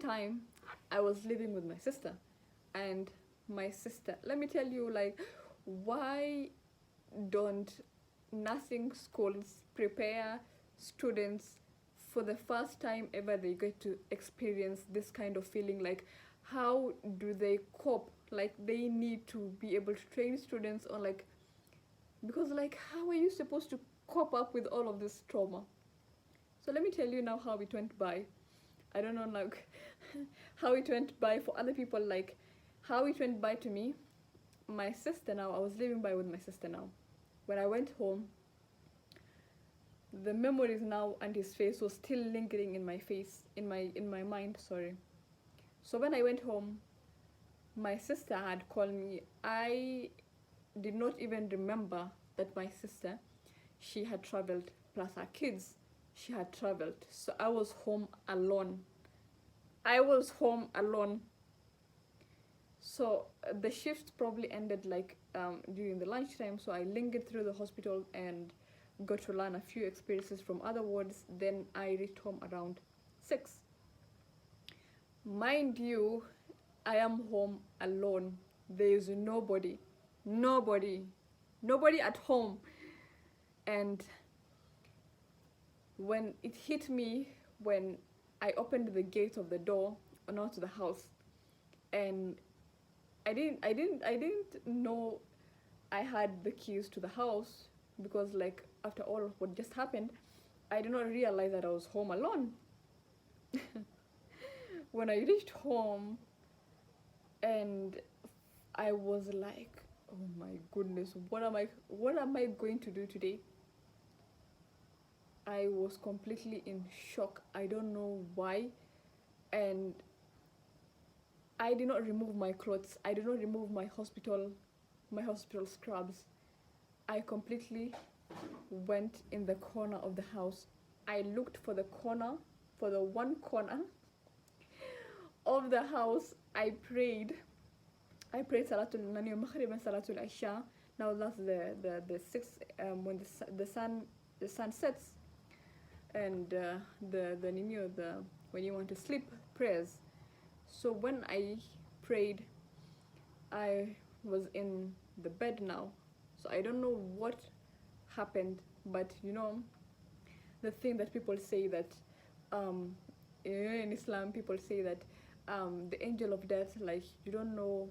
time, I was living with my sister. And my sister, let me tell you, like, why don't nursing schools prepare students for the first time ever they get to experience this kind of feeling? Like, how do they cope? Like, they need to be able to train students on, like, because, like, how are you supposed to cope up with all of this trauma? So let me tell you now how it went by. I don't know, like, how it went by for other people, like, how it went by to me. My sister now, I was living by with my sister now. When I went home, the memories now and his face was still lingering in my face, in my mind, sorry. So when I went home, my sister had called me. I did not even remember that my sister, she had traveled, plus her kids, she had traveled. So I was home alone. I was home alone. So the shift probably ended like during the lunchtime. So I lingered through the hospital and got to learn a few experiences from other wards. Then I reached home around 6. Mind you, I am home alone. There is nobody at home. And when it hit me, when I opened the gate of the door onto the house, and I didn't know I had the keys to the house, because, like, after all of what just happened, I did not realize that I was home alone. When I reached home, and I was like, oh my goodness, what am I going to do today? I was completely in shock. I don't know why. And I did not remove my clothes. I did not remove my hospital scrubs. I completely went in the corner of the house. I looked for the one corner of the house. I prayed Salatul Nani Maghrib and Salatul Isha. Now that's the 6 when the sun sets, and the when you want to sleep prayers. So when I prayed, I was in the bed now. So I don't know what happened, but the thing that people say that um, in Islam people say that the angel of death, like, you don't know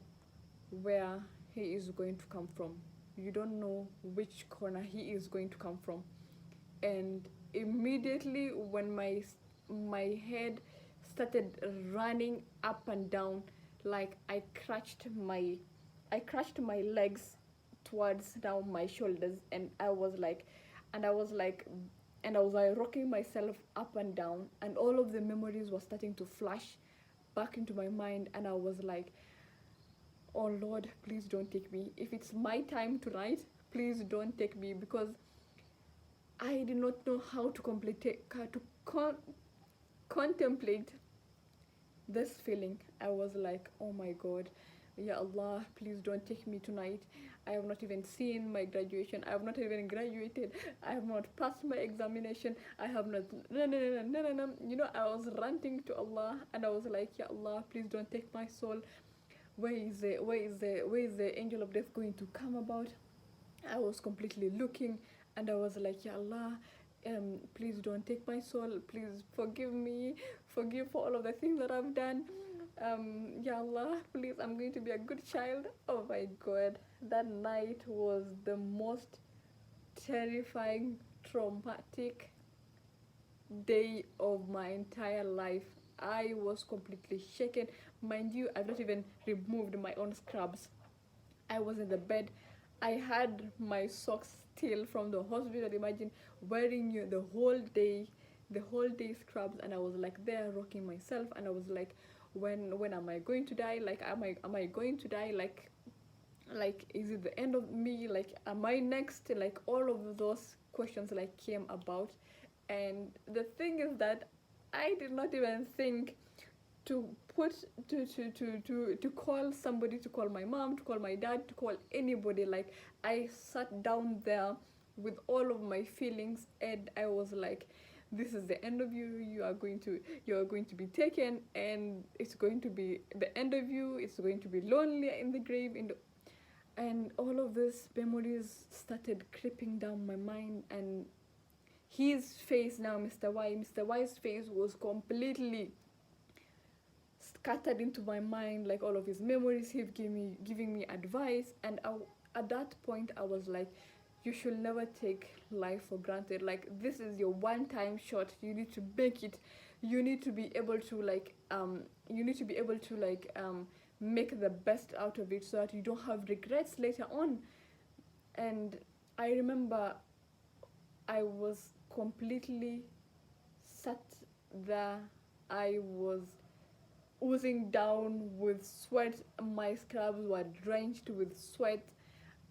where he is going to come from. You don't know which corner he is going to come from. And immediately when my head started running up and down, like, I crushed my legs towards down my shoulders, and I was like rocking myself up and down, and all of the memories were starting to flash back into my mind, and I was like, oh Lord, please don't take me. If it's my time tonight, please don't take me, because I did not know how to contemplate this feeling. I was like, oh my God, Ya Allah, please don't take me tonight. I have not even seen my graduation. I have not even graduated. I have not passed my examination. I have not. No, no, no, no, no, no. I was ranting to Allah, and I was like, Ya Allah, please don't take my soul. Where is the angel of death going to come about? I was completely looking, and I was like, Ya Allah, please don't take my soul. Please forgive me. Forgive for all of the things that I've done. Ya Allah, please, I'm going to be a good child. Oh my God, that night was the most terrifying, traumatic day of my entire life. I was completely shaken. Mind you, I've not even removed my own scrubs. I was in the bed. I had my socks still from the hospital. Imagine wearing the whole day scrubs, and I was like there rocking myself, and I was like, when am I going to die? Like, am I going to die? Like, is it the end of me? Like, am I next? Like, all of those questions like came about, and the thing is that I did not even think to put to call somebody, to call my mom, to call my dad, to call anybody. Like, I sat down there with all of my feelings, and I was like, this is the end of you. You are going to be taken, and it's going to be the end of you. It's going to be lonely in the grave. And all of these memories started creeping down my mind. And his face now, Mr. Y's face was completely scattered into my mind, like all of his memories. He giving me advice. And at that point I was like, you should never take life for granted. Like, this is your one time shot. You need to make it. You need to be able to make the best out of it, so that you don't have regrets later on. And I remember I was completely sat there. I was oozing down with sweat. My scrubs were drenched with sweat.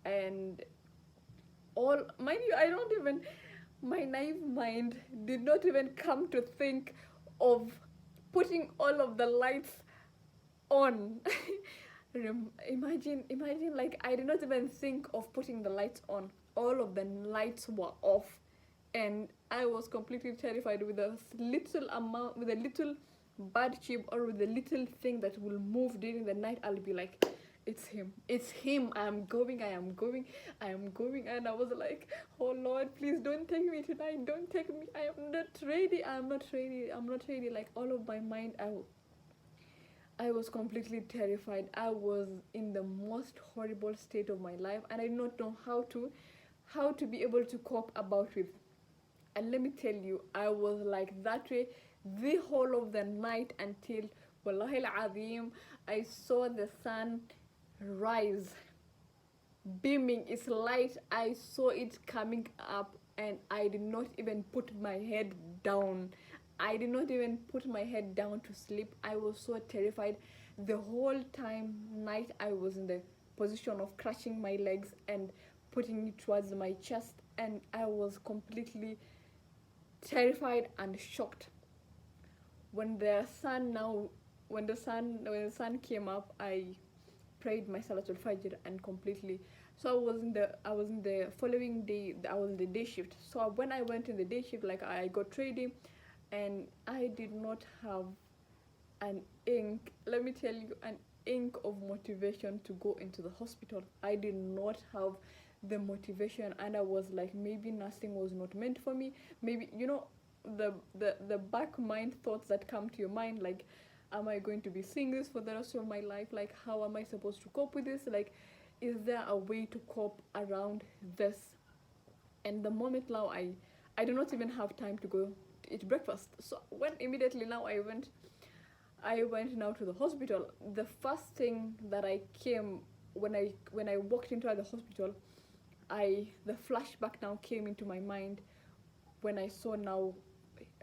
And all, mind you, I don't even, my naive mind did not even come to think of putting all of the lights on. Imagine, like, I did not even think of putting the lights on. All of the lights were off. And I was completely terrified with a little bad chip, or with a little thing that will move during the night. I'll be like, it's him. I am going. And I was like, oh Lord, please don't take me tonight. Don't take me. I am not ready. Like, all of my mind, I was completely terrified. I was in the most horrible state of my life, and I did not know how to be able to cope about it. And let me tell you, I was like that way the whole of the night, until, wallahi al-azim, I saw the sun rise, beaming its light. I saw it coming up, and I did not even put my head down. I did not even put my head down to sleep. I was so terrified. The whole time night, I was in the position of crushing my legs and putting it towards my chest, and I was completely terrified and shocked. When the sun came up, I prayed my Salatul Fajr, and completely. So I was in the following day. I was in the day shift. So when I went in the day shift, like, I got ready, and I did not have an ink. Let me tell you, an ink of motivation to go into the hospital. I did not have the motivation, and I was like, maybe nursing was not meant for me. Maybe, the back mind thoughts that come to your mind, like, am I going to be seeing this for the rest of my life? Like, how am I supposed to cope with this? Like, is there a way to cope around this? And the moment now, I do not even have time to go to eat breakfast. So when immediately now I went now to the hospital. The first thing that I came when I walked into the hospital, the flashback now came into my mind, when I saw now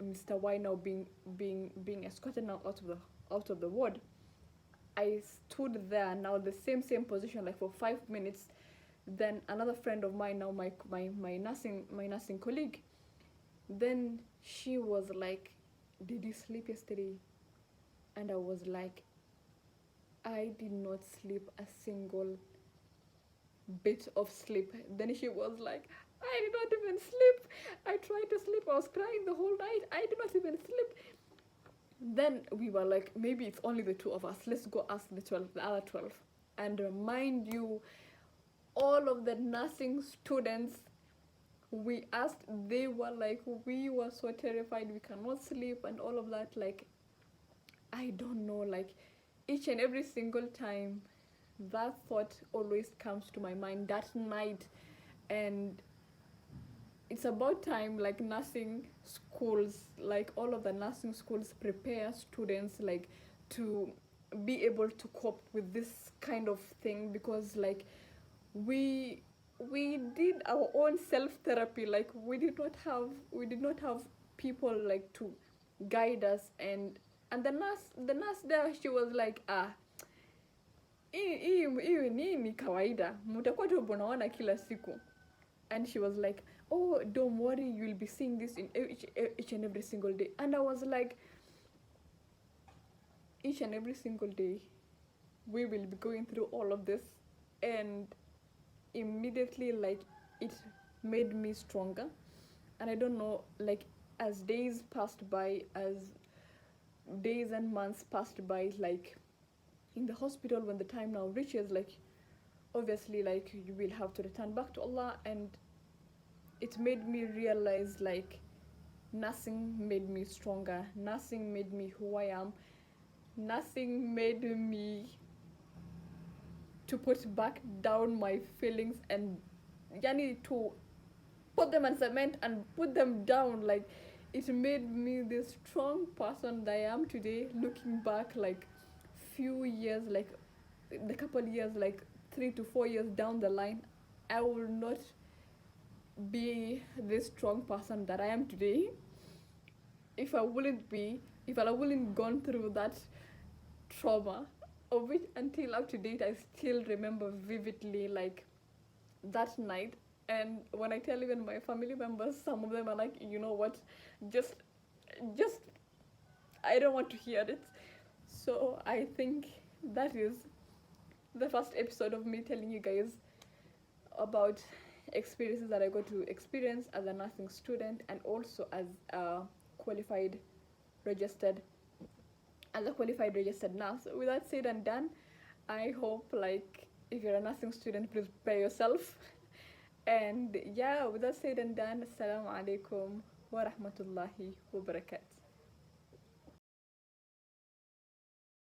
Mr. Y now being escorted now out of the ward. I stood there now, the same position, like, for 5 minutes. Then another friend of mine, now my nursing colleague, then she was like, did you sleep yesterday? And I was like, I did not sleep a single bit of sleep. Then she was like, I did not even sleep. I tried to sleep. I was crying the whole night. I did not even sleep. Then we were like, maybe it's only the two of us. Let's go ask the other 12. And mind you, all of the nursing students we asked, they were like, we were so terrified, we cannot sleep, and all of that. Like, I don't know, like, each and every single time that thought always comes to my mind that night. And it's about time, like, nursing schools, like, all of the nursing schools prepare students, like, to be able to cope with this kind of thing, because, like, we did our own self therapy. Like, we did not have people, like, to guide us. And the nurse there, she was like, hii ni kawaida, mutakuwa tu mnaona kila siku. And she was like, oh, don't worry, you'll be seeing this in each and every single day. And I was like, each and every single day we will be going through all of this. And immediately, like, it made me stronger. And I don't know, like, as days passed by, as days and months passed by, like in the hospital, when the time now reaches, like obviously, like you will have to return back to Allah. And it made me realize, like nothing made me stronger, nothing made me who I am, nothing made me to put back down my feelings and yani to put them in cement and put them down. Like it made me the strong person that I am today, looking back like few years, like the couple years, like 3 to 4 years down the line. I will not be this strong person that I am today if I wouldn't be, if I wouldn't gone through that trauma, of which until up to date I still remember vividly, like that night. And when I tell even my family members, some of them are like, you know what, just just I don't want to hear it. So I think that is the first episode of me telling you guys about experiences that I got to experience as a nursing student, and also qualified registered as a qualified registered nurse. With that said and done, I hope, like, if you're a nursing student, please prepare yourself. And yeah, with that said and done, assalamu alaikum wa rahmatullahi wa barakatuh.